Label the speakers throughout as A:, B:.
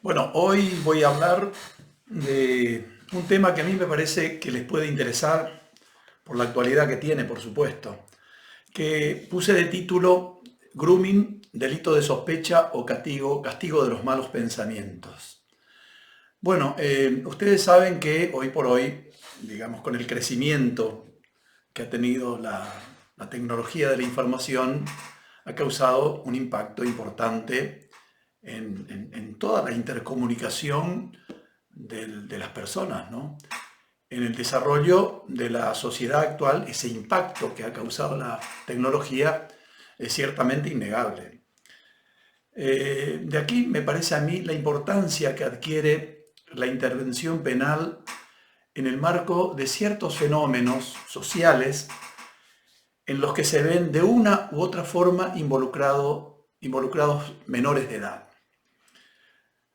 A: Bueno, hoy voy a hablar de un tema que a mí me parece que les puede interesar por la actualidad que tiene, por supuesto, que puse de título Grooming, delito de sospecha o castigo de los malos pensamientos. Bueno, ustedes saben que hoy por hoy, digamos, con el crecimiento que ha tenido la tecnología de la información, ha causado un impacto importante en toda la intercomunicación de las personas, ¿no? En el desarrollo de la sociedad actual, ese impacto que ha causado la tecnología es ciertamente innegable. De aquí me parece a mí la importancia que adquiere la intervención penal en el marco de ciertos fenómenos sociales en los que se ven de una u otra forma involucrados menores de edad.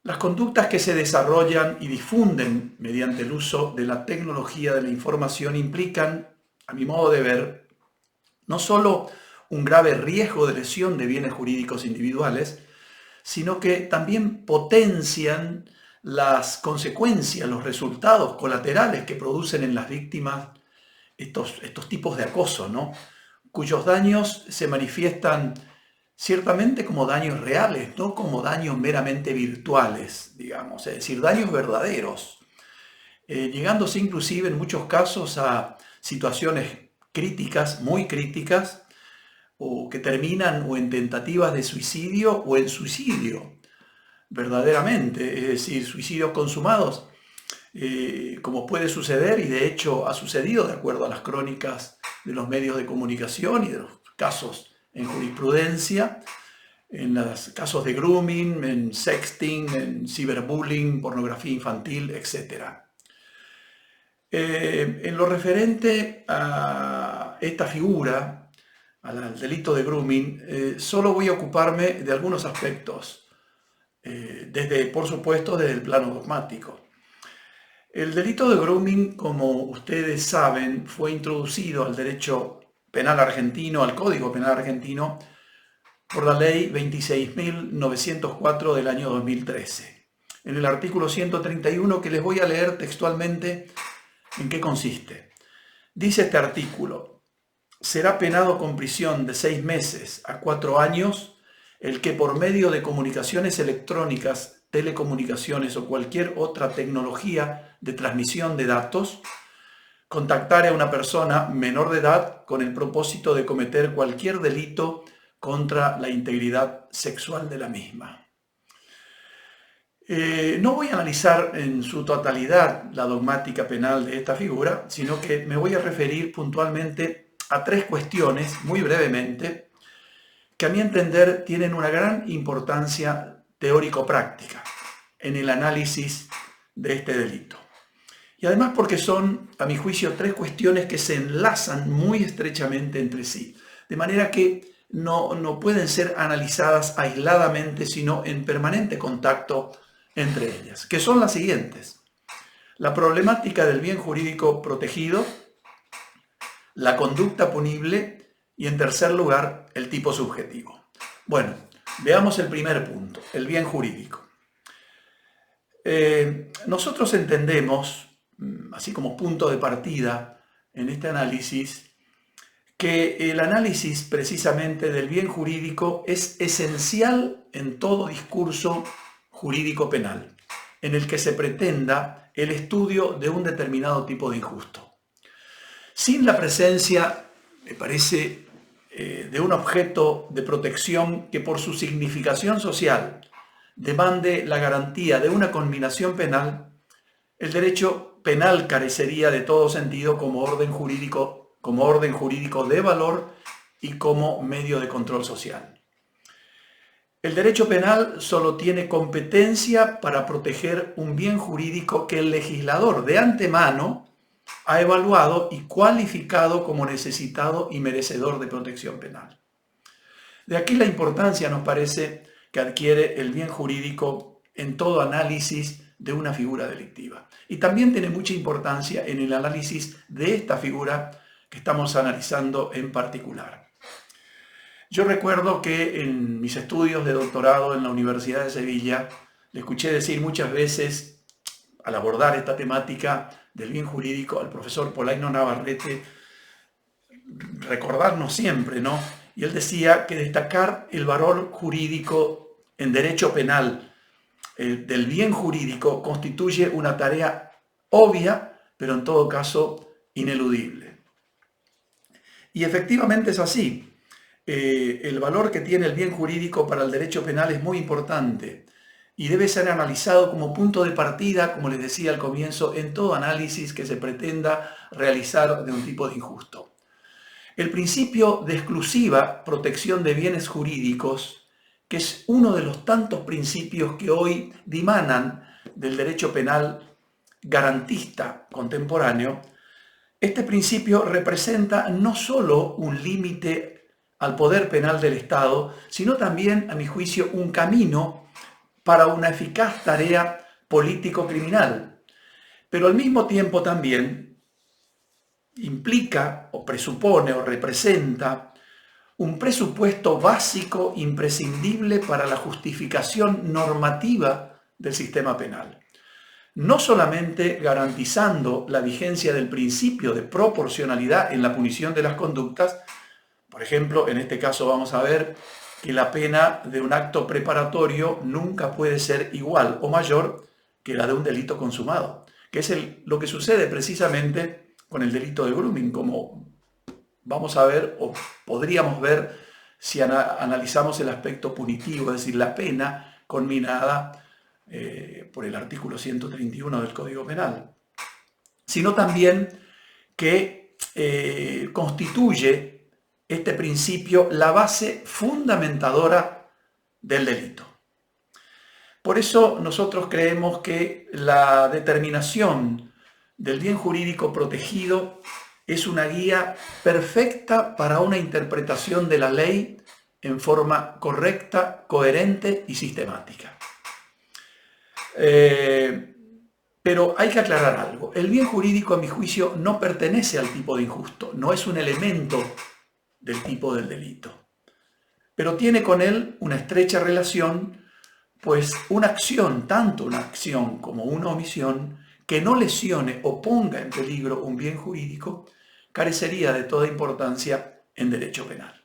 A: Las conductas que se desarrollan y difunden mediante el uso de la tecnología de la información implican, a mi modo de ver, no solo un grave riesgo de lesión de bienes jurídicos individuales, sino que también potencian las consecuencias, los resultados colaterales que producen en las víctimas estos tipos de acoso, ¿no? Cuyos daños se manifiestan ciertamente como daños reales, no como daños meramente virtuales, digamos, es decir, daños verdaderos, llegándose inclusive en muchos casos a situaciones críticas, muy críticas, o que terminan o en tentativas de suicidio o en suicidio, verdaderamente, es decir, suicidios consumados, como puede suceder y de hecho ha sucedido de acuerdo a las crónicas de los medios de comunicación y de los casos en jurisprudencia, en los casos de grooming, en sexting, en ciberbullying, pornografía infantil, etc. En lo referente a esta figura, al delito de grooming, solo voy a ocuparme de algunos aspectos, por supuesto, desde el plano dogmático. El delito de grooming, como ustedes saben, fue introducido al derecho penal argentino, al Código Penal argentino, por la ley 26.904 del año 2013. En el artículo 131, que les voy a leer textualmente en qué consiste. Dice este artículo: será penado con prisión de 6 meses a 4 años el que por medio de comunicaciones electrónicas, telecomunicaciones o cualquier otra tecnología de transmisión de datos contactare a una persona menor de edad con el propósito de cometer cualquier delito contra la integridad sexual de la misma. No voy a analizar en su totalidad la dogmática penal de esta figura, sino que me voy a referir puntualmente a tres cuestiones, muy brevemente, que a mi entender tienen una gran importancia teórico-práctica en el análisis de este delito. Y además porque son, a mi juicio, tres cuestiones que se enlazan muy estrechamente entre sí, de manera que no pueden ser analizadas aisladamente, sino en permanente contacto entre ellas, que son las siguientes: la problemática del bien jurídico protegido, la conducta punible y, en tercer lugar, el tipo subjetivo. Bueno, veamos el primer punto, el bien jurídico. Nosotros entendemos, así como punto de partida en este análisis, que el análisis precisamente del bien jurídico es esencial en todo discurso jurídico penal, en el que se pretenda el estudio de un determinado tipo de injusto. Sin la presencia, me parece, de un objeto de protección que por su significación social demande la garantía de una conminación penal, el derecho penal carecería de todo sentido como orden jurídico de valor y como medio de control social. El derecho penal solo tiene competencia para proteger un bien jurídico que el legislador de antemano ha evaluado y cualificado como necesitado y merecedor de protección penal. De aquí la importancia, nos parece, que adquiere el bien jurídico en todo análisis de una figura delictiva. Y también tiene mucha importancia en el análisis de esta figura que estamos analizando en particular. Yo recuerdo que en mis estudios de doctorado en la Universidad de Sevilla Le escuché decir muchas veces, al abordar esta temática del bien jurídico, al profesor Polaino Navarrete, recordarnos siempre, ¿no? Y él decía que destacar el valor jurídico en derecho penal del bien jurídico constituye una tarea obvia, pero en todo caso ineludible. Y efectivamente es así. El valor que tiene el bien jurídico para el derecho penal es muy importante y debe ser analizado como punto de partida, como les decía al comienzo, en todo análisis que se pretenda realizar de un tipo de injusto. El principio de exclusiva protección de bienes jurídicos, que es uno de los tantos principios que hoy dimanan del derecho penal garantista contemporáneo, este principio representa no solo un límite al poder penal del Estado, sino también, a mi juicio, un camino para una eficaz tarea político-criminal. Pero al mismo tiempo también implica o presupone o representa un presupuesto básico imprescindible para la justificación normativa del sistema penal. No solamente garantizando la vigencia del principio de proporcionalidad en la punición de las conductas, por ejemplo, en este caso vamos a ver que la pena de un acto preparatorio nunca puede ser igual o mayor que la de un delito consumado, que es lo que sucede precisamente con el delito de grooming, como vamos a ver o podríamos ver si analizamos el aspecto punitivo, es decir, la pena conminada por el artículo 131 del Código Penal, sino también que constituye este principio la base fundamentadora del delito. Por eso nosotros creemos que la determinación del bien jurídico protegido es una guía perfecta para una interpretación de la ley en forma correcta, coherente y sistemática. Pero hay que aclarar algo. El bien jurídico, a mi juicio, no pertenece al tipo de injusto, no es un elemento del tipo del delito. Pero tiene con él una estrecha relación, pues una acción, tanto una acción como una omisión, que no lesione o ponga en peligro un bien jurídico, carecería de toda importancia en derecho penal.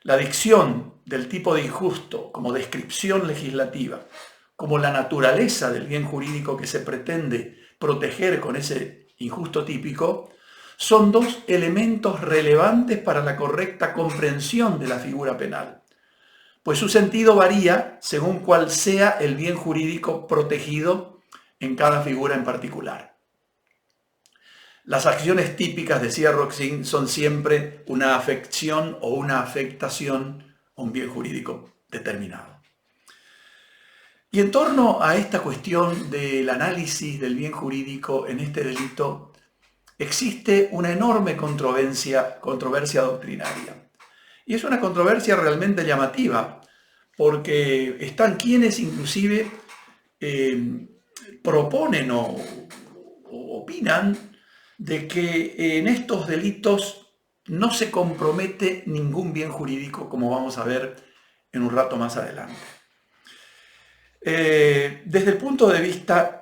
A: La dicción del tipo de injusto como descripción legislativa, como la naturaleza del bien jurídico que se pretende proteger con ese injusto típico, son dos elementos relevantes para la correcta comprensión de la figura penal, pues su sentido varía según cuál sea el bien jurídico protegido en cada figura en particular. Las acciones típicas, decía Roxin, son siempre una afección o una afectación a un bien jurídico determinado. Y en torno a esta cuestión del análisis del bien jurídico en este delito, existe una enorme controversia doctrinaria. Y es una controversia realmente llamativa, porque están quienes inclusive proponen o opinan de que en estos delitos no se compromete ningún bien jurídico, como vamos a ver en un rato más adelante. Desde el punto de vista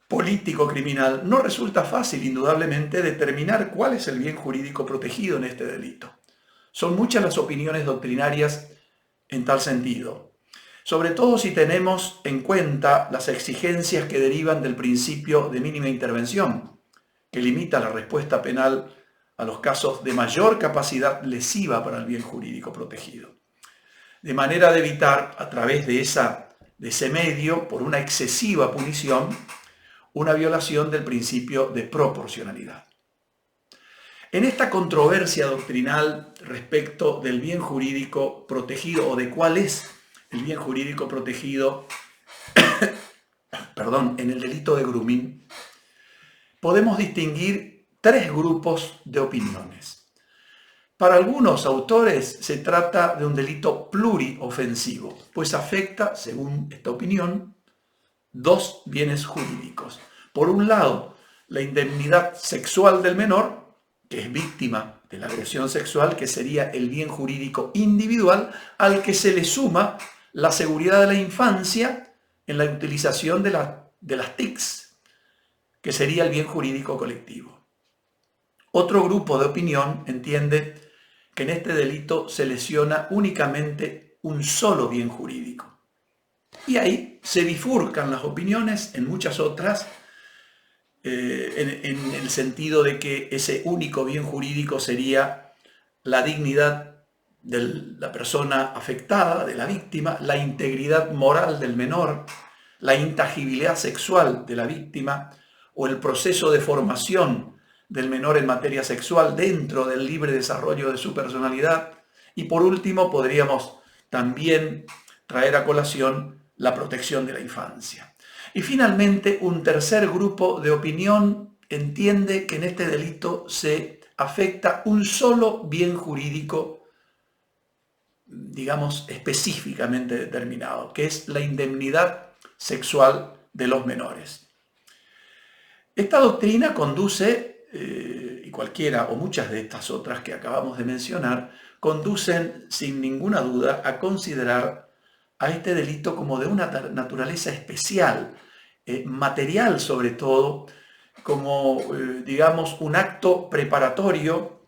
A: político-criminal, no resulta fácil, indudablemente, determinar cuál es el bien jurídico protegido en este delito. Son muchas las opiniones doctrinarias en tal sentido, sobre todo si tenemos en cuenta las exigencias que derivan del principio de mínima intervención, que limita la respuesta penal a los casos de mayor capacidad lesiva para el bien jurídico protegido, de manera de evitar, a través de ese medio, por una excesiva punición, una violación del principio de proporcionalidad. En esta controversia doctrinal respecto del bien jurídico protegido o de cuál es el bien jurídico protegido en el delito de grooming, podemos distinguir tres grupos de opiniones. Para algunos autores se trata de un delito pluriofensivo, pues afecta, según esta opinión, dos bienes jurídicos. Por un lado, la indemnidad sexual del menor, que es víctima de la agresión sexual, que sería el bien jurídico individual, al que se le suma la seguridad de la infancia en la utilización de las TICs, que sería el bien jurídico colectivo. Otro grupo de opinión entiende que en este delito se lesiona únicamente un solo bien jurídico. Y ahí se bifurcan las opiniones en muchas otras, en el sentido de que ese único bien jurídico sería la dignidad de la persona afectada, de la víctima, la integridad moral del menor, la intangibilidad sexual de la víctima o el proceso de formación del menor en materia sexual dentro del libre desarrollo de su personalidad. Y por último, podríamos también traer a colación la protección de la infancia. Y finalmente, un tercer grupo de opinión entiende que en este delito se afecta un solo bien jurídico, digamos, específicamente determinado, que es la indemnidad sexual de los menores. Esta doctrina conduce, y cualquiera o muchas de estas otras que acabamos de mencionar, conducen sin ninguna duda a considerar a este delito como de una naturaleza especial, material sobre todo, como, digamos, un acto preparatorio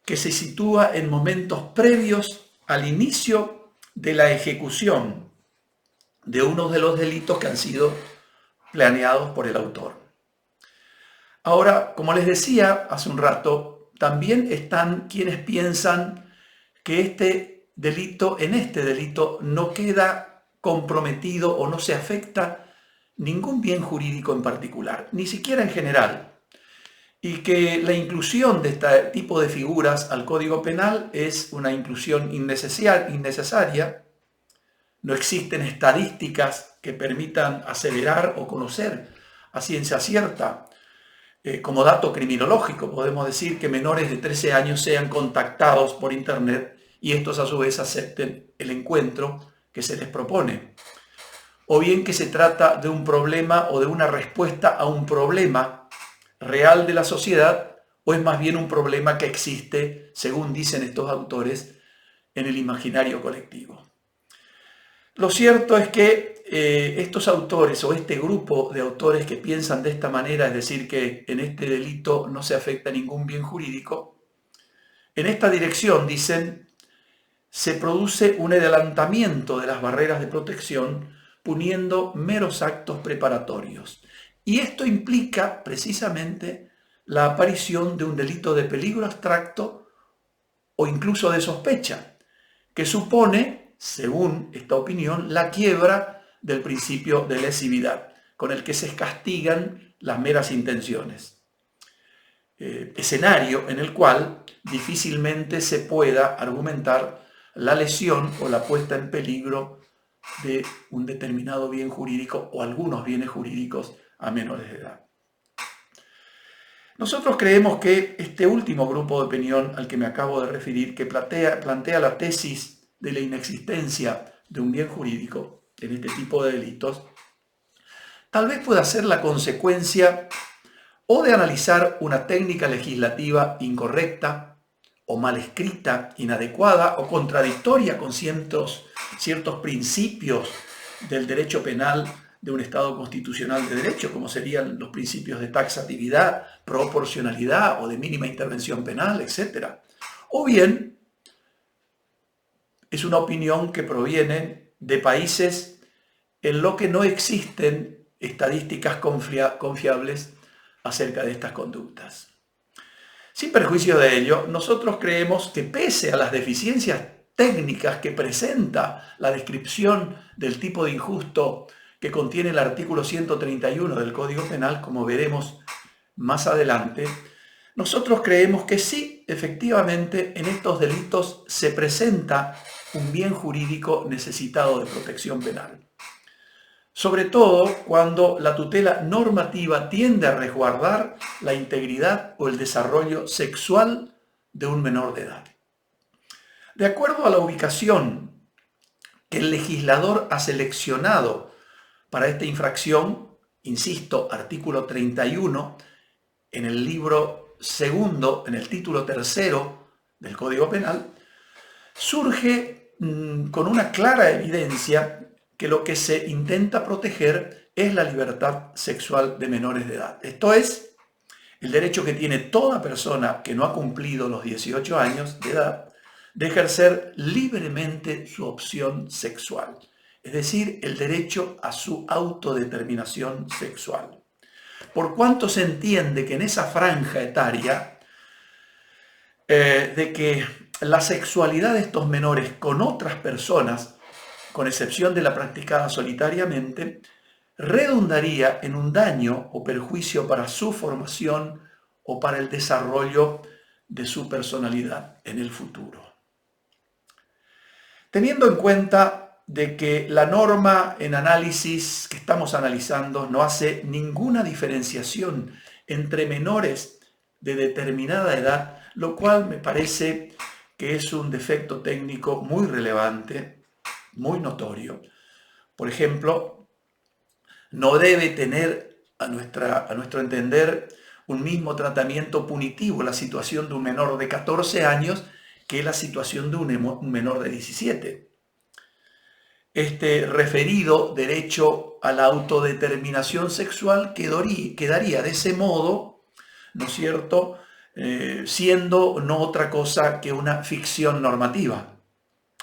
A: que se sitúa en momentos previos al inicio de la ejecución de uno de los delitos que han sido planeados por el autor. Ahora, como les decía hace un rato, también están quienes piensan que en este delito no queda comprometido o no se afecta ningún bien jurídico en particular, ni siquiera en general, y que la inclusión de este tipo de figuras al Código Penal es una inclusión innecesaria. No existen estadísticas que permitan acelerar o conocer a ciencia cierta. Como dato criminológico, podemos decir que menores de 13 años sean contactados por Internet y estos a su vez acepten el encuentro que se les propone. O bien que se trata de un problema o de una respuesta a un problema real de la sociedad, o es más bien un problema que existe, según dicen estos autores, en el imaginario colectivo. Lo cierto es que estos autores o este grupo de autores que piensan de esta manera, es decir, que en este delito no se afecta ningún bien jurídico, en esta dirección, dicen, se produce un adelantamiento de las barreras de protección puniendo meros actos preparatorios. Y esto implica precisamente la aparición de un delito de peligro abstracto o incluso de sospecha, que supone, según esta opinión, la quiebra del principio de lesividad, con el que se castigan las meras intenciones. Escenario en el cual difícilmente se pueda argumentar la lesión o la puesta en peligro de un determinado bien jurídico o algunos bienes jurídicos a menores de edad. Nosotros creemos que este último grupo de opinión al que me acabo de referir, que plantea la tesis de la inexistencia de un bien jurídico en este tipo de delitos, tal vez pueda ser la consecuencia o de analizar una técnica legislativa incorrecta o mal escrita, inadecuada o contradictoria con ciertos principios del derecho penal de un Estado constitucional de derecho, como serían los principios de taxatividad, proporcionalidad o de mínima intervención penal, etc. O bien es una opinión que proviene de países en los que no existen estadísticas confiables acerca de estas conductas. Sin perjuicio de ello, nosotros creemos que pese a las deficiencias técnicas que presenta la descripción del tipo de injusto que contiene el artículo 131 del Código Penal, como veremos más adelante, nosotros creemos que sí, efectivamente, en estos delitos se presenta un bien jurídico necesitado de protección penal. Sobre todo cuando la tutela normativa tiende a resguardar la integridad o el desarrollo sexual de un menor de edad. De acuerdo a la ubicación que el legislador ha seleccionado para esta infracción, insisto, artículo 31, en el libro segundo, en el título tercero del Código Penal, surge con una clara evidencia que lo que se intenta proteger es la libertad sexual de menores de edad. Esto es, el derecho que tiene toda persona que no ha cumplido los 18 años de edad de ejercer libremente su opción sexual, es decir, el derecho a su autodeterminación sexual. Por cuanto se entiende que en esa franja etaria de que la sexualidad de estos menores con otras personas, con excepción de la practicada solitariamente, redundaría en un daño o perjuicio para su formación o para el desarrollo de su personalidad en el futuro. Teniendo en cuenta de que la norma en análisis que estamos analizando no hace ninguna diferenciación entre menores de determinada edad, lo cual me parece que es un defecto técnico muy relevante, muy notorio. Por ejemplo, no debe tener, a nuestro entender, un mismo tratamiento punitivo la situación de un menor de 14 años que la situación de un menor de 17. Este referido derecho a la autodeterminación sexual quedaría de ese modo, ¿no es cierto?, siendo no otra cosa que una ficción normativa,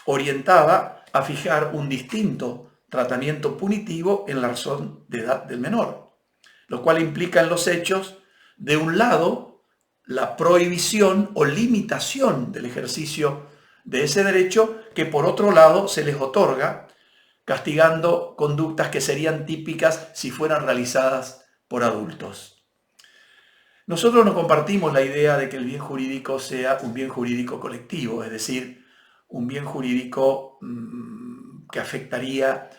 A: orientada a fijar un distinto tratamiento punitivo en la razón de edad del menor, lo cual implica en los hechos, de un lado, la prohibición o limitación del ejercicio de ese derecho, que por otro lado se les otorga, castigando conductas que serían típicas si fueran realizadas por adultos. Nosotros no compartimos la idea de que el bien jurídico sea un bien jurídico colectivo, es decir, un bien jurídico que afectaría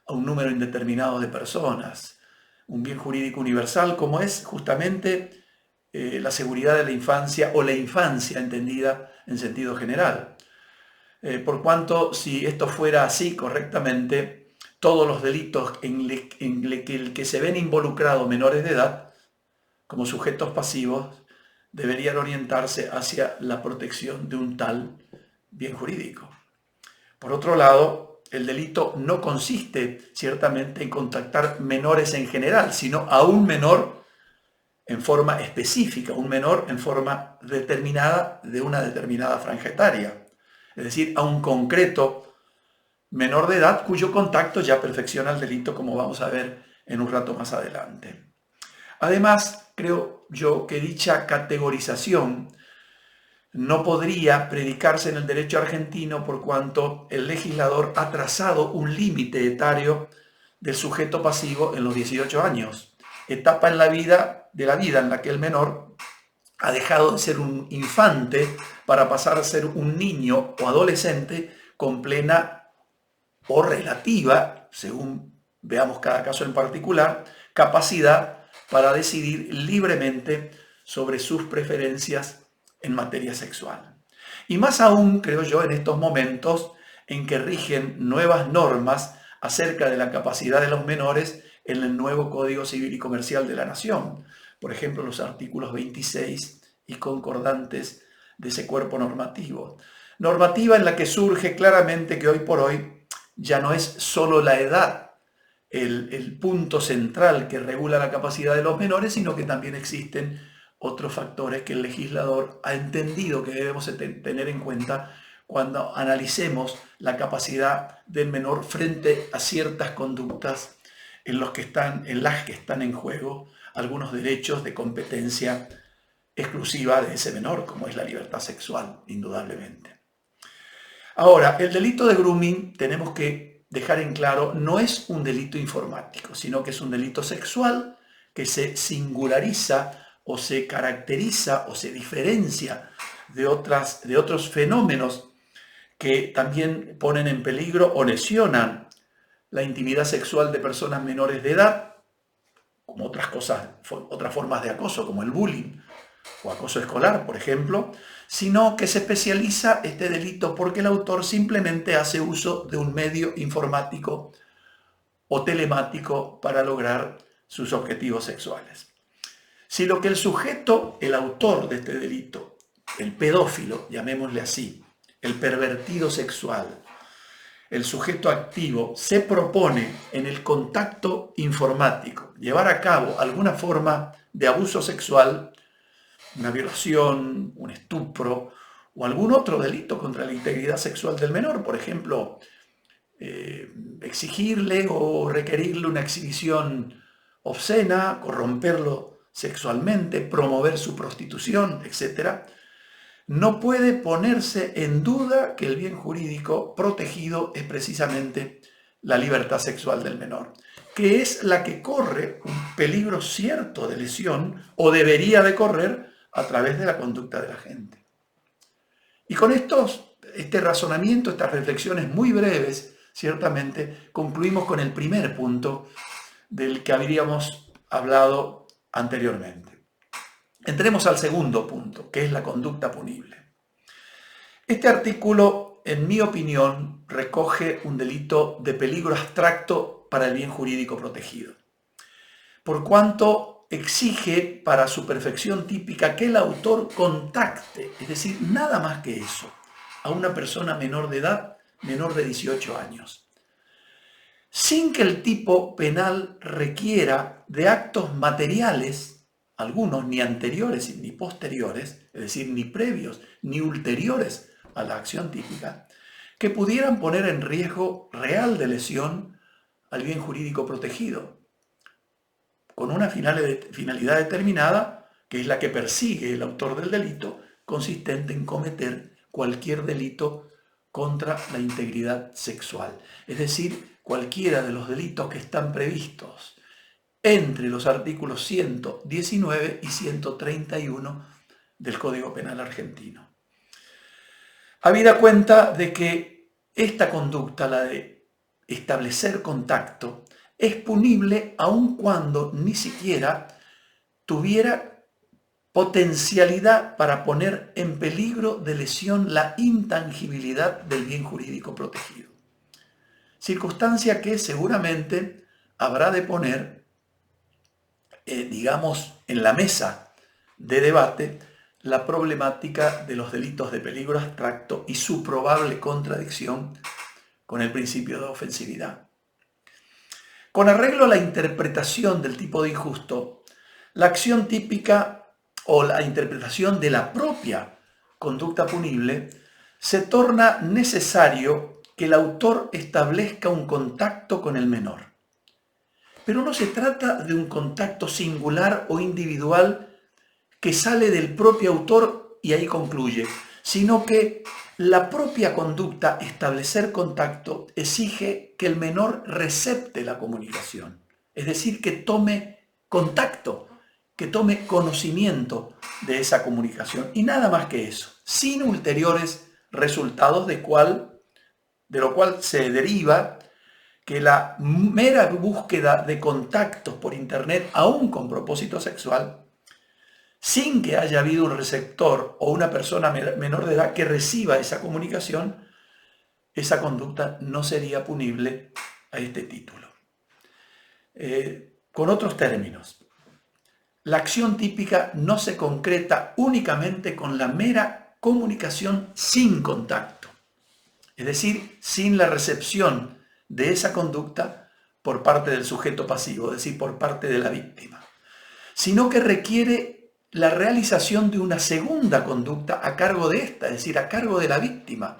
A: a un número indeterminado de personas, un bien jurídico universal como es justamente la seguridad de la infancia o la infancia entendida en sentido general. Por cuanto, si esto fuera así correctamente, todos los delitos en que se ven involucrados menores de edad como sujetos pasivos deberían orientarse hacia la protección de un tal bien jurídico. Por otro lado, el delito no consiste ciertamente en contactar menores en general, sino a un menor en forma específica, un menor en forma determinada de una determinada franja etaria. Es decir, a un concreto menor de edad cuyo contacto ya perfecciona el delito, como vamos a ver en un rato más adelante. Además, creo yo que dicha categorización no podría predicarse en el derecho argentino por cuanto el legislador ha trazado un límite etario del sujeto pasivo en los 18 años, etapa en la vida en la que el menor ha dejado de ser un infante para pasar a ser un niño o adolescente con plena o relativa, según veamos cada caso en particular, capacidad para decidir libremente sobre sus preferencias en materia sexual. Y más aún, creo yo, en estos momentos en que rigen nuevas normas acerca de la capacidad de los menores en el nuevo Código Civil y Comercial de la Nación. Por ejemplo, los artículos 26 y concordantes de ese cuerpo normativo. Normativa en la que surge claramente que hoy por hoy ya no es solo la edad el punto central que regula la capacidad de los menores, sino que también existen otros factores que el legislador ha entendido que debemos tener en cuenta cuando analicemos la capacidad del menor frente a ciertas conductas en las que están en juego algunos derechos de competencia exclusiva de ese menor, como es la libertad sexual, indudablemente. Ahora, el delito de grooming, tenemos que dejar en claro, no es un delito informático, sino que es un delito sexual que se singulariza o se caracteriza o se diferencia de otros fenómenos que también ponen en peligro o lesionan la intimidad sexual de personas menores de edad, como otras formas de acoso, como el bullying o acoso escolar, por ejemplo, sino que se especializa este delito porque el autor simplemente hace uso de un medio informático o telemático para lograr sus objetivos sexuales. Si lo que el sujeto, el autor de este delito, el pedófilo, llamémosle así, el pervertido sexual, el sujeto activo se propone en el contacto informático llevar a cabo alguna forma de abuso sexual, una violación, un estupro o algún otro delito contra la integridad sexual del menor, por ejemplo, exigirle o requerirle una exhibición obscena, corromperlo sexualmente, promover su prostitución, etc., no puede ponerse en duda que el bien jurídico protegido es precisamente la libertad sexual del menor, que es la que corre un peligro cierto de lesión o debería de correr a través de la conducta de la gente. Y con este razonamiento, estas reflexiones muy breves, ciertamente, concluimos con el primer punto del que habríamos hablado anteriormente. Entremos al segundo punto, que es la conducta punible. Este artículo, en mi opinión, recoge un delito de peligro abstracto para el bien jurídico protegido, por cuanto exige para su perfección típica que el autor contacte, es decir, nada más que eso, a una persona menor de edad, menor de 18 años, sin que el tipo penal requiera de actos materiales, algunos ni anteriores ni posteriores, es decir, ni previos ni ulteriores a la acción típica, que pudieran poner en riesgo real de lesión al bien jurídico protegido, con una finalidad determinada, que es la que persigue el autor del delito, consistente en cometer cualquier delito contra la integridad sexual, es decir, cualquiera de los delitos que están previstos entre los artículos 119 y 131 del Código Penal argentino. Habida cuenta de que esta conducta, la de establecer contacto, es punible aun cuando ni siquiera tuviera potencialidad para poner en peligro de lesión la intangibilidad del bien jurídico protegido. Circunstancia que seguramente habrá de poner, en la mesa de debate la problemática de los delitos de peligro abstracto y su probable contradicción con el principio de ofensividad. Con arreglo a la interpretación del tipo de injusto, la acción típica o la interpretación de la propia conducta punible se torna necesario que el autor establezca un contacto con el menor. Pero no se trata de un contacto singular o individual que sale del propio autor y ahí concluye, sino que la propia conducta, establecer contacto, exige que el menor recepte la comunicación, es decir, que tome contacto, que tome conocimiento de esa comunicación y nada más que eso, sin ulteriores resultados de lo cual se deriva que la mera búsqueda de contactos por internet, aún con propósito sexual, sin que haya habido un receptor o una persona menor de edad que reciba esa comunicación, esa conducta no sería punible a este título. Con otros términos, la acción típica no se concreta únicamente con la mera comunicación sin contacto, es decir, sin la recepción de esa conducta por parte del sujeto pasivo, es decir, por parte de la víctima, sino que requiere la realización de una segunda conducta a cargo de esta, es decir, a cargo de la víctima,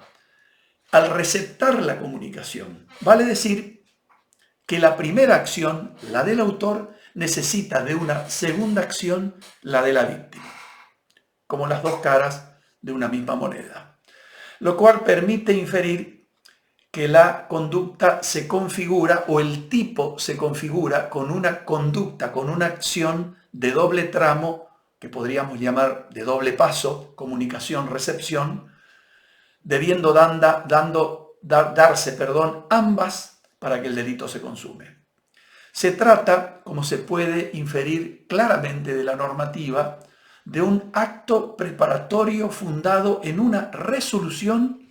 A: al receptar la comunicación. Vale decir que la primera acción, la del autor, necesita de una segunda acción, la de la víctima, como las dos caras de una misma moneda, lo cual permite inferir que la conducta se configura o el tipo se configura con una conducta, con una acción de doble tramo que podríamos llamar de doble paso, comunicación-recepción, debiendo darse ambas para que el delito se consume. Se trata, como se puede inferir claramente de la normativa, de un acto preparatorio fundado en una resolución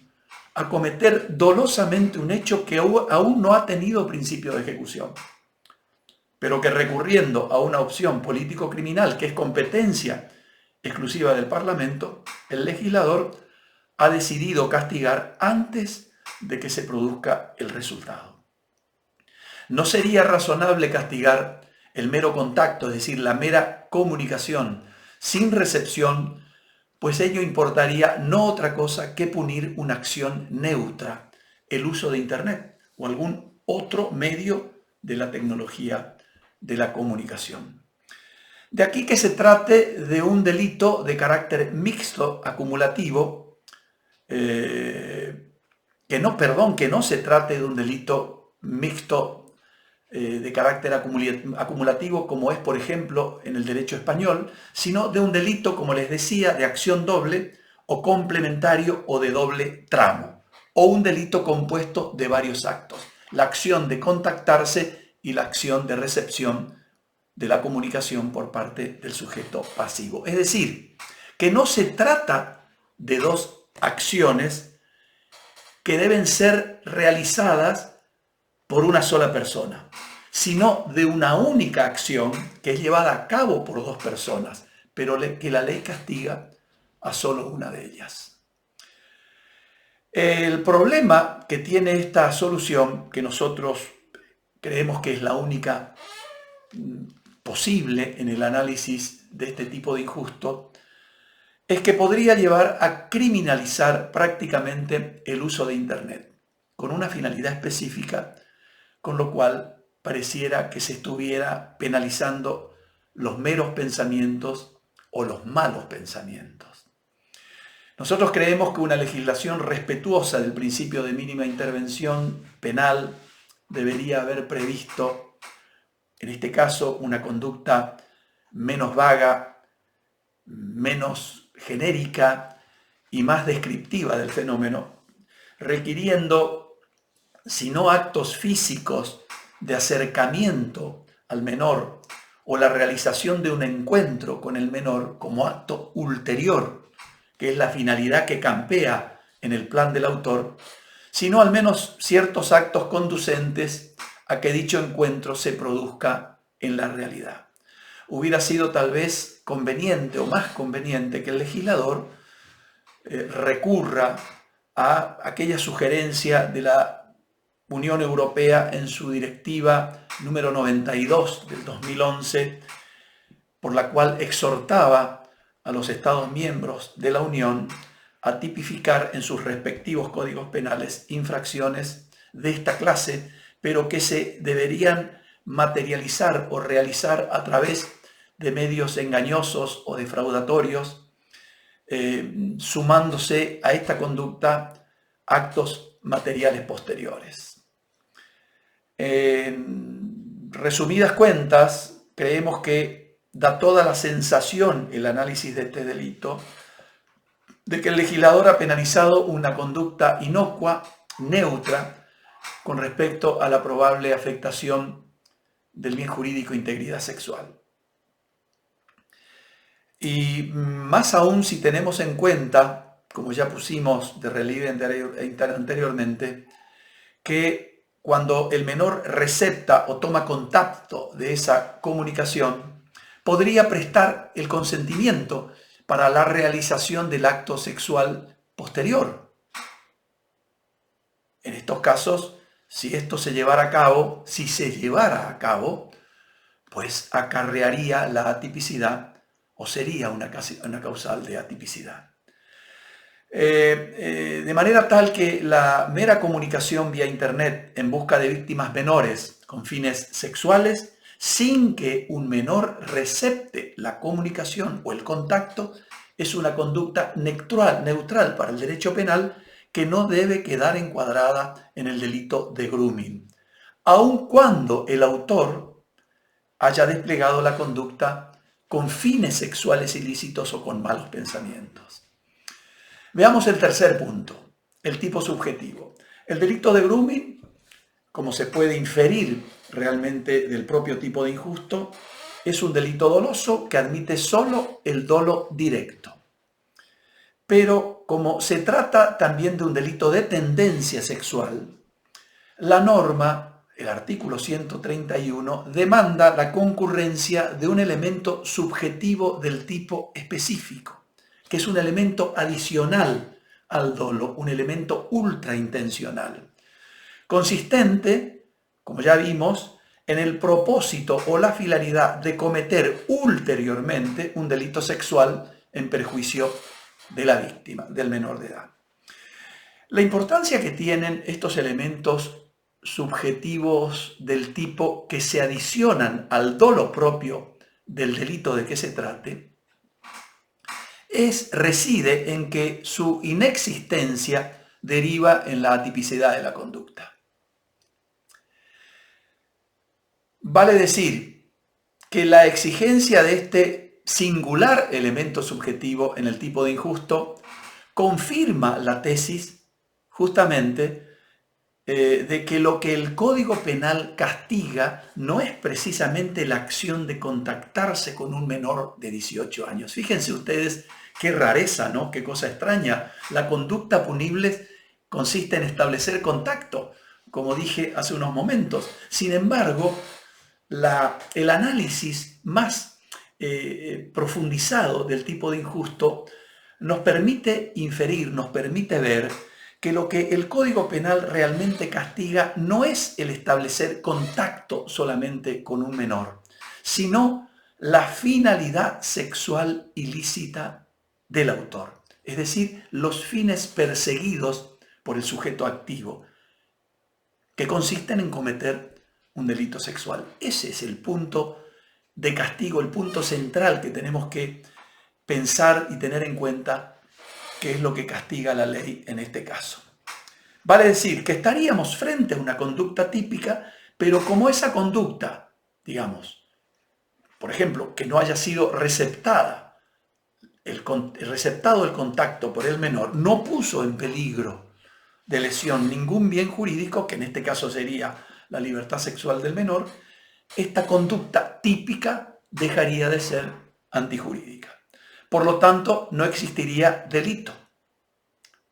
A: a cometer dolosamente un hecho que aún no ha tenido principio de ejecución, pero que recurriendo a una opción político-criminal que es competencia exclusiva del Parlamento, el legislador ha decidido castigar antes de que se produzca el resultado. No sería razonable castigar el mero contacto, es decir, la mera comunicación sin recepción, pues ello importaría no otra cosa que punir una acción neutra, el uso de Internet o algún otro medio de la tecnología de la comunicación. De aquí que se trate de un delito de carácter mixto acumulativo, que no se trate de un delito mixto de carácter acumulativo como es, por ejemplo, en el derecho español, sino de un delito, como les decía, de acción doble o complementario o de doble tramo, o un delito compuesto de varios actos, la acción de contactarse y la acción de recepción de la comunicación por parte del sujeto pasivo. Es decir, que no se trata de dos acciones que deben ser realizadas por una sola persona, sino de una única acción que es llevada a cabo por dos personas, pero que la ley castiga a solo una de ellas. El problema que tiene esta solución, que nosotros creemos que es la única posible en el análisis de este tipo de injusto, es que podría llevar a criminalizar prácticamente el uso de Internet, con una finalidad específica, con lo cual pareciera que se estuviera penalizando los meros pensamientos o los malos pensamientos. Nosotros creemos que una legislación respetuosa del principio de mínima intervención penal debería haber previsto, en este caso, una conducta menos vaga, menos genérica y más descriptiva del fenómeno, requiriendo, si no actos físicos de acercamiento al menor o la realización de un encuentro con el menor como acto ulterior, que es la finalidad que campea en el plan del autor, sino al menos ciertos actos conducentes a que dicho encuentro se produzca en la realidad. Hubiera sido tal vez conveniente o más conveniente que el legislador recurra a aquella sugerencia de la Unión Europea en su directiva número 92 del 2011, por la cual exhortaba a los Estados miembros de la Unión a tipificar en sus respectivos códigos penales infracciones de esta clase, pero que se deberían materializar o realizar a través de medios engañosos o defraudatorios, sumándose a esta conducta actos materiales posteriores. En resumidas cuentas, creemos que da toda la sensación, el análisis de este delito, de que el legislador ha penalizado una conducta inocua, neutra, con respecto a la probable afectación del bien jurídico integridad sexual. Y más aún si tenemos en cuenta, como ya pusimos de relieve anteriormente, que cuando el menor recepta o toma contacto de esa comunicación, podría prestar el consentimiento para la realización del acto sexual posterior. En estos casos, si esto se llevara a cabo, pues acarrearía la atipicidad o sería una causal de atipicidad. De manera tal que la mera comunicación vía Internet en busca de víctimas menores con fines sexuales, sin que un menor recepte la comunicación o el contacto, es una conducta neutral para el derecho penal que no debe quedar encuadrada en el delito de grooming, aun cuando el autor haya desplegado la conducta con fines sexuales ilícitos o con malos pensamientos. Veamos el tercer punto, el tipo subjetivo. El delito de grooming, como se puede inferir realmente del propio tipo de injusto, es un delito doloso que admite solo el dolo directo. Pero como se trata también de un delito de tendencia sexual, la norma, el artículo 131, demanda la concurrencia de un elemento subjetivo del tipo específico, que es un elemento adicional al dolo, un elemento ultraintencional, consistente, como ya vimos, en el propósito o la finalidad de cometer ulteriormente un delito sexual en perjuicio de la víctima, del menor de edad. La importancia que tienen estos elementos subjetivos del tipo que se adicionan al dolo propio del delito de que se trate reside en que su inexistencia deriva en la atipicidad de la conducta. Vale decir que la exigencia de este singular elemento subjetivo en el tipo de injusto confirma la tesis justamente de que lo que el Código Penal castiga no es precisamente la acción de contactarse con un menor de 18 años. Fíjense ustedes qué rareza, ¿no? Qué cosa extraña. La conducta punible consiste en establecer contacto, como dije hace unos momentos. Sin embargo, el análisis más profundizado del tipo de injusto nos permite inferir, nos permite ver que lo que el Código Penal realmente castiga no es el establecer contacto solamente con un menor, sino la finalidad sexual ilícita del autor, es decir, los fines perseguidos por el sujeto activo, que consisten en cometer un delito sexual. Ese es el punto de castigo, el punto central que tenemos que pensar y tener en cuenta qué es lo que castiga la ley en este caso. Vale decir que estaríamos frente a una conducta típica, pero como esa conducta, digamos, por ejemplo, que no haya sido receptado del contacto por el menor, no puso en peligro de lesión ningún bien jurídico, que en este caso sería la libertad sexual del menor, esta conducta típica dejaría de ser antijurídica. Por lo tanto, no existiría delito.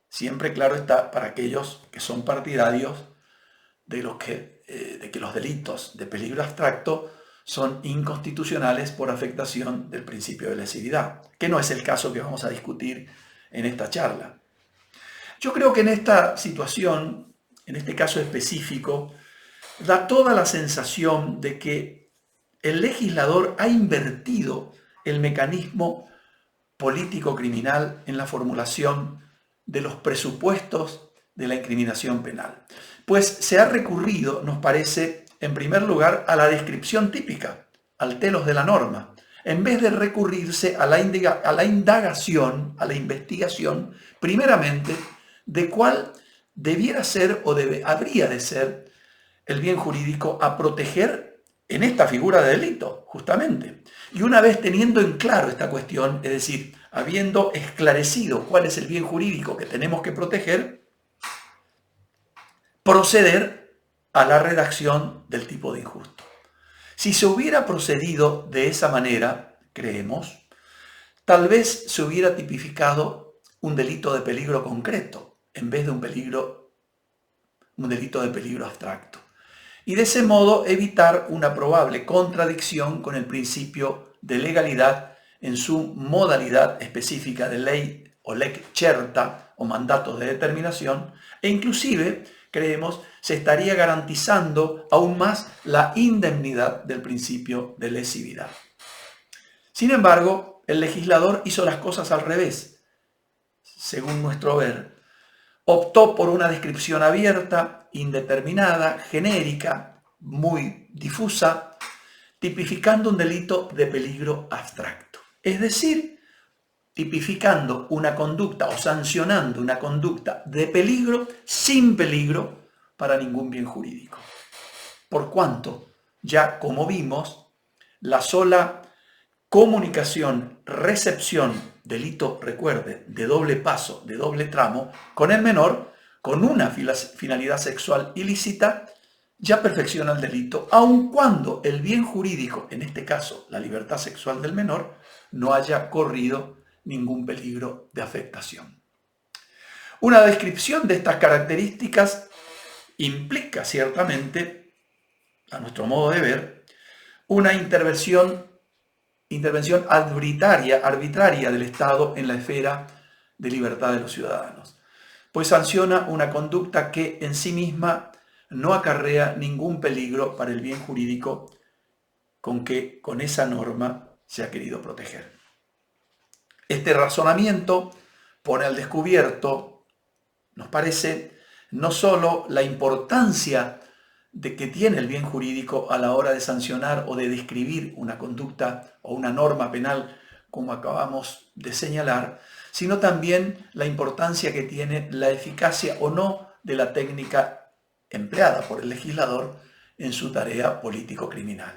A: Siempre claro está para aquellos que son partidarios de que los delitos de peligro abstracto son inconstitucionales por afectación del principio de lesividad, que no es el caso que vamos a discutir en esta charla. Yo creo que en esta situación, en este caso específico, da toda la sensación de que el legislador ha invertido el mecanismo político-criminal en la formulación de los presupuestos de la incriminación penal. Pues se ha recurrido, nos parece, en primer lugar, a la descripción típica, al telos de la norma, en vez de recurrirse a la indagación, a la investigación, primeramente, de cuál debiera ser o habría de ser el bien jurídico a proteger en esta figura de delito, justamente. Y una vez teniendo en claro esta cuestión, es decir, habiendo esclarecido cuál es el bien jurídico que tenemos que proteger, proceder a la redacción del tipo de injusto. Si se hubiera procedido de esa manera, creemos, tal vez se hubiera tipificado un delito de peligro concreto en vez de un delito de peligro abstracto. Y de ese modo evitar una probable contradicción con el principio de legalidad en su modalidad específica de ley o lex certa o mandatos de determinación, e inclusive, creemos, se estaría garantizando aún más la indemnidad del principio de lesividad. Sin embargo, el legislador hizo las cosas al revés, según nuestro ver. Optó por una descripción abierta, indeterminada, genérica, muy difusa, tipificando un delito de peligro abstracto. Es decir, tipificando una conducta o sancionando una conducta de peligro sin peligro para ningún bien jurídico. Por cuanto, ya como vimos, la sola comunicación, recepción, delito, recuerde, de doble paso, de doble tramo, con el menor, con una finalidad sexual ilícita, ya perfecciona el delito, aun cuando el bien jurídico, en este caso la libertad sexual del menor, no haya corrido ningún peligro de afectación. Una descripción de estas características implica ciertamente, a nuestro modo de ver, una intervención arbitraria del Estado en la esfera de libertad de los ciudadanos. pues sanciona una conducta que en sí misma no acarrea ningún peligro para el bien jurídico con esa norma se ha querido proteger. Este razonamiento pone al descubierto, nos parece, no solo la importancia de que tiene el bien jurídico a la hora de sancionar o de describir una conducta o una norma penal, como acabamos de señalar, sino también la importancia que tiene la eficacia o no de la técnica empleada por el legislador en su tarea político-criminal.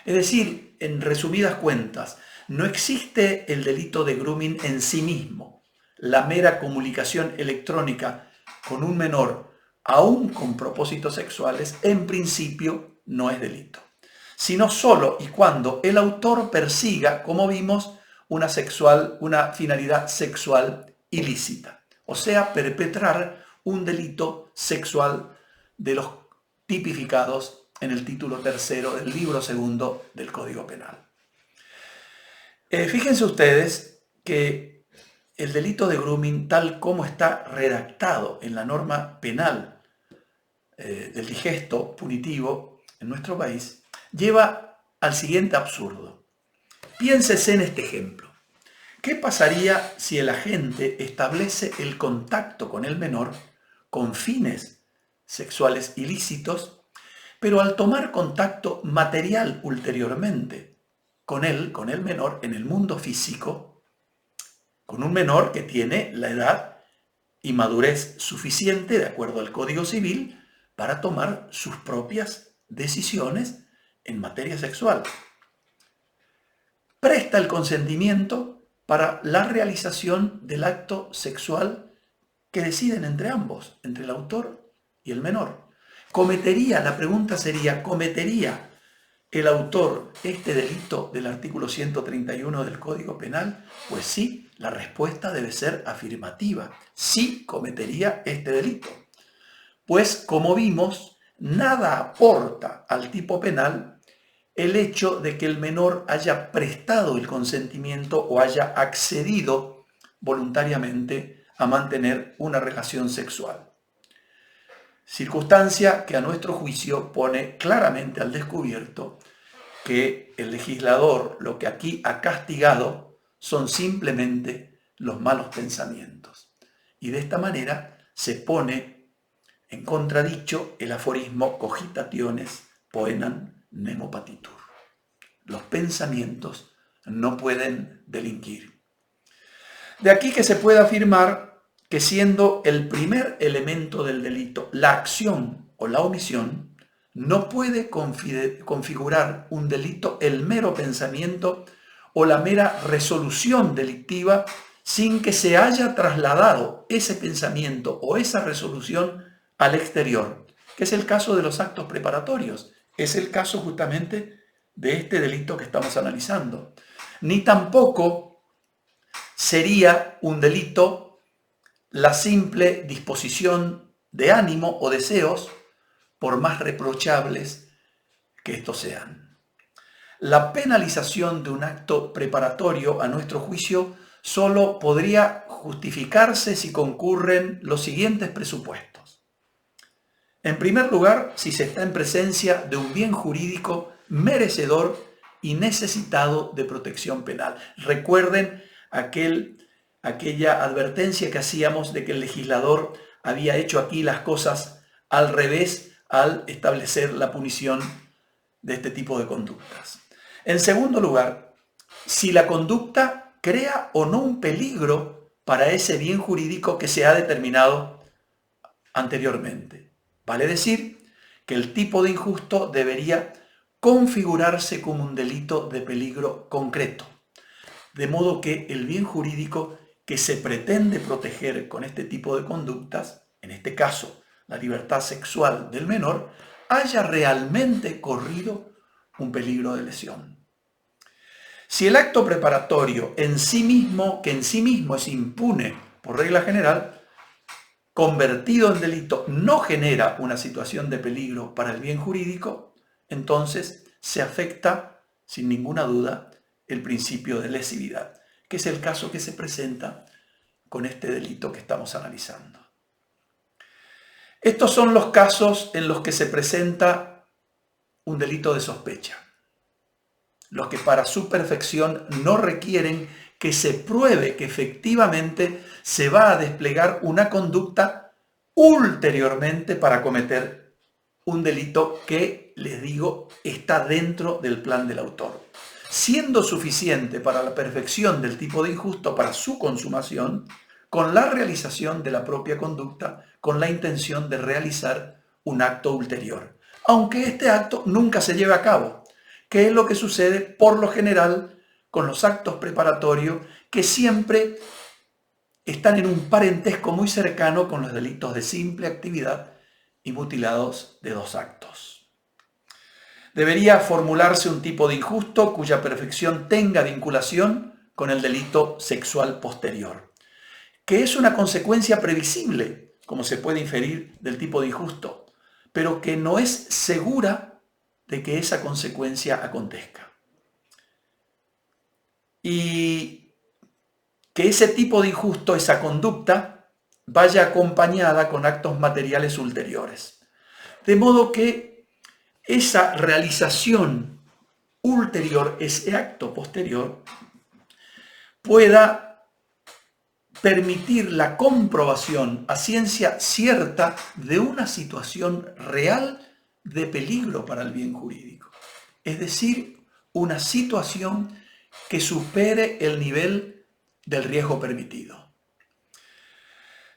A: Es decir, en resumidas cuentas, no existe el delito de grooming en sí mismo. La mera comunicación electrónica con un menor, aún con propósitos sexuales, en principio no es delito, sino solo y cuando el autor persiga, como vimos, una finalidad sexual ilícita, o sea, perpetrar un delito sexual de los tipificados en el título tercero del libro segundo del Código Penal. Fíjense ustedes que el delito de grooming, tal como está redactado en la norma penal del digesto punitivo en nuestro país, lleva al siguiente absurdo. Piénsese en este ejemplo. ¿Qué pasaría si el agente establece el contacto con el menor con fines sexuales ilícitos, pero al tomar contacto material ulteriormente con el menor en el mundo físico, con un menor que tiene la edad y madurez suficiente, de acuerdo al Código Civil, para tomar sus propias decisiones en materia sexual? Presta el consentimiento para la realización del acto sexual que deciden entre ambos, entre el autor y el menor. La pregunta sería, ¿cometería el autor este delito del artículo 131 del Código Penal? Pues sí, la respuesta debe ser afirmativa. Sí cometería este delito. Pues, como vimos, nada aporta al tipo penal el hecho de que el menor haya prestado el consentimiento o haya accedido voluntariamente a mantener una relación sexual. Circunstancia que a nuestro juicio pone claramente al descubierto que el legislador lo que aquí ha castigado son simplemente los malos pensamientos. Y de esta manera se pone en contradicho el aforismo cogitationes poenam nemo patitur. Los pensamientos no pueden delinquir. De aquí que se pueda afirmar que siendo el primer elemento del delito la acción o la omisión, no puede configurar un delito el mero pensamiento o la mera resolución delictiva sin que se haya trasladado ese pensamiento o esa resolución al exterior, que es el caso de los actos preparatorios, es el caso justamente de este delito que estamos analizando. Ni tampoco sería un delito la simple disposición de ánimo o deseos, por más reprochables que estos sean. La penalización de un acto preparatorio, a nuestro juicio, solo podría justificarse si concurren los siguientes presupuestos. En primer lugar, si se está en presencia de un bien jurídico merecedor y necesitado de protección penal. Recuerden aquella advertencia que hacíamos de que el legislador había hecho aquí las cosas al revés al establecer la punición de este tipo de conductas. En segundo lugar, si la conducta crea o no un peligro para ese bien jurídico que se ha determinado anteriormente. Vale decir que el tipo de injusto debería configurarse como un delito de peligro concreto, de modo que el bien jurídico que se pretende proteger con este tipo de conductas, en este caso la libertad sexual del menor, haya realmente corrido un peligro de lesión. Si el acto preparatorio que en sí mismo es impune por regla general, convertido en delito no genera una situación de peligro para el bien jurídico, entonces se afecta sin ninguna duda el principio de lesividad, que es el caso que se presenta con este delito que estamos analizando. Estos son los casos en los que se presenta un delito de sospecha, los que para su perfección no requieren que se pruebe que efectivamente se va a desplegar una conducta ulteriormente para cometer un delito que, les digo, está dentro del plan del autor, siendo suficiente para la perfección del tipo de injusto para su consumación, con la realización de la propia conducta, con la intención de realizar un acto ulterior, aunque este acto nunca se lleve a cabo, que es lo que sucede por lo general con los actos preparatorios, que siempre están en un parentesco muy cercano con los delitos de simple actividad y mutilados de dos actos. Debería formularse un tipo de injusto cuya perfección tenga vinculación con el delito sexual posterior, que es una consecuencia previsible, como se puede inferir del tipo de injusto, pero que no es segura de que esa consecuencia acontezca. Y que ese tipo de injusto, esa conducta, vaya acompañada con actos materiales ulteriores. De modo que esa realización ulterior, ese acto posterior, pueda permitir la comprobación a ciencia cierta de una situación real de peligro para el bien jurídico. Es decir, una situación que supere el nivel del riesgo permitido.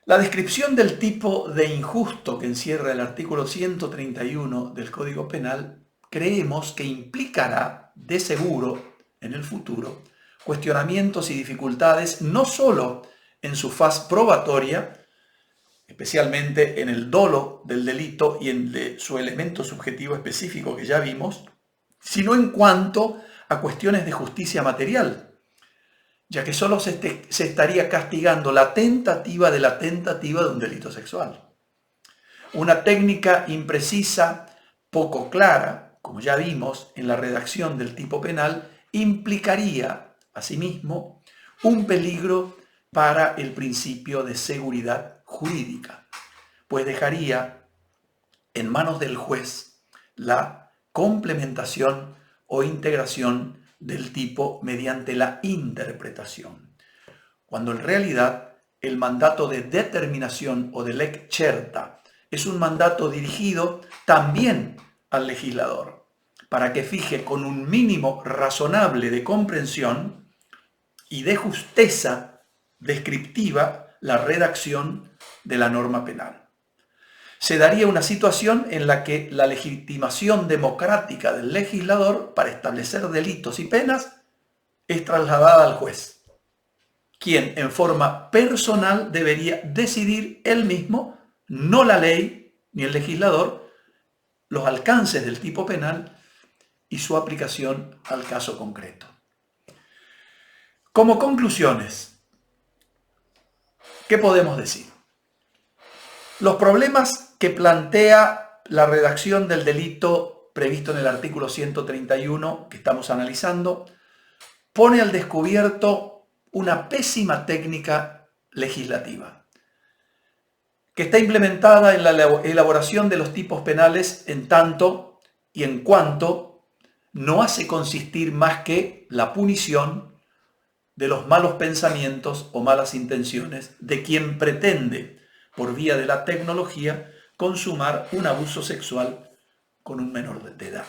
A: La descripción del tipo de injusto que encierra el artículo 131 del Código Penal creemos que implicará, de seguro, en el futuro, cuestionamientos y dificultades no solo en su faz probatoria, especialmente en el dolo del delito y en su elemento subjetivo específico que ya vimos, sino en cuanto a cuestiones de justicia material, ya que solo se estaría castigando la tentativa de un delito sexual. Una técnica imprecisa, poco clara, como ya vimos en la redacción del tipo penal, implicaría, asimismo, un peligro para el principio de seguridad jurídica, pues dejaría en manos del juez la complementación o integración del tipo mediante la interpretación, cuando en realidad el mandato de determinación o de leg certa es un mandato dirigido también al legislador, para que fije con un mínimo razonable de comprensión y de justeza descriptiva la redacción de la norma penal. Se daría una situación en la que la legitimación democrática del legislador para establecer delitos y penas es trasladada al juez, quien en forma personal debería decidir él mismo, no la ley ni el legislador, los alcances del tipo penal y su aplicación al caso concreto. Como conclusiones, ¿qué podemos decir? Los problemas que plantea la redacción del delito previsto en el artículo 131 que estamos analizando pone al descubierto una pésima técnica legislativa que está implementada en la elaboración de los tipos penales en tanto y en cuanto no hace consistir más que la punición de los malos pensamientos o malas intenciones de quien pretende, por vía de la tecnología, consumar un abuso sexual con un menor de edad.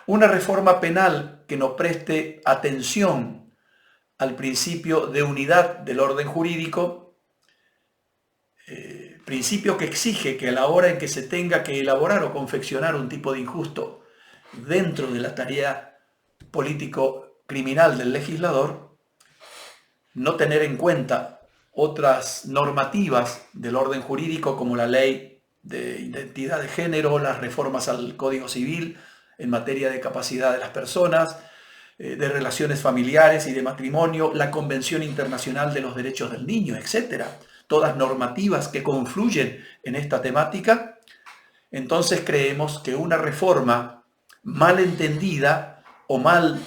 A: Una reforma penal que no preste atención al principio de unidad del orden jurídico, principio que exige que a la hora en que se tenga que elaborar o confeccionar un tipo de injusto dentro de la tarea político-criminal del legislador, no tener en cuenta otras normativas del orden jurídico como la ley de identidad de género, las reformas al Código Civil en materia de capacidad de las personas, de relaciones familiares y de matrimonio, la Convención Internacional de los Derechos del Niño, etc. Todas normativas que confluyen en esta temática. Entonces creemos que una reforma mal entendida o mal,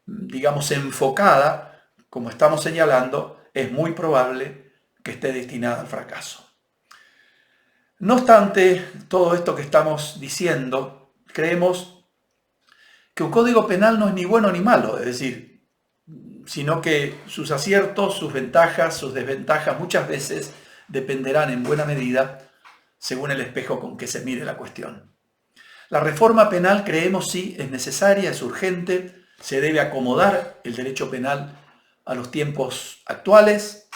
A: digamos, enfocada, como estamos señalando, es muy probable que esté destinada al fracaso. No obstante todo esto que estamos diciendo, creemos que un código penal no es ni bueno ni malo, es decir, sino que sus aciertos, sus ventajas, sus desventajas muchas veces dependerán en buena medida según el espejo con que se mire la cuestión. La reforma penal, creemos, sí, es necesaria, es urgente, se debe acomodar el derecho penal a los tiempos actuales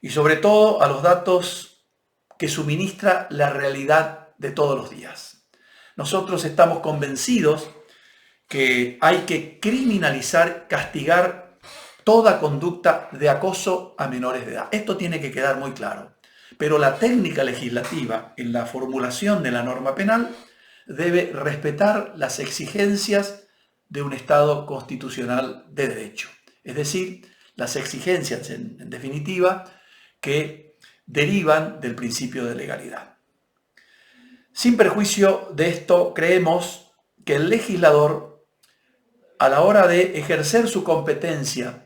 A: y sobre todo a los datos que suministra la realidad de todos los días. Nosotros estamos convencidos que hay que criminalizar, castigar toda conducta de acoso a menores de edad. Esto tiene que quedar muy claro. Pero la técnica legislativa en la formulación de la norma penal debe respetar las exigencias de un Estado constitucional de derecho. Es decir, las exigencias, en definitiva, que derivan del principio de legalidad. Sin perjuicio de esto, creemos que el legislador, a la hora de ejercer su competencia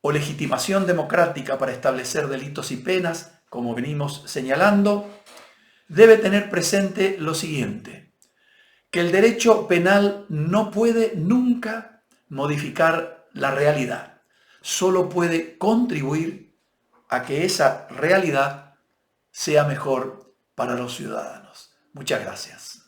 A: o legitimación democrática para establecer delitos y penas, como venimos señalando, debe tener presente lo siguiente, que el derecho penal no puede nunca modificar la realidad, solo puede contribuir a que esa realidad sea mejor para los ciudadanos. Muchas gracias.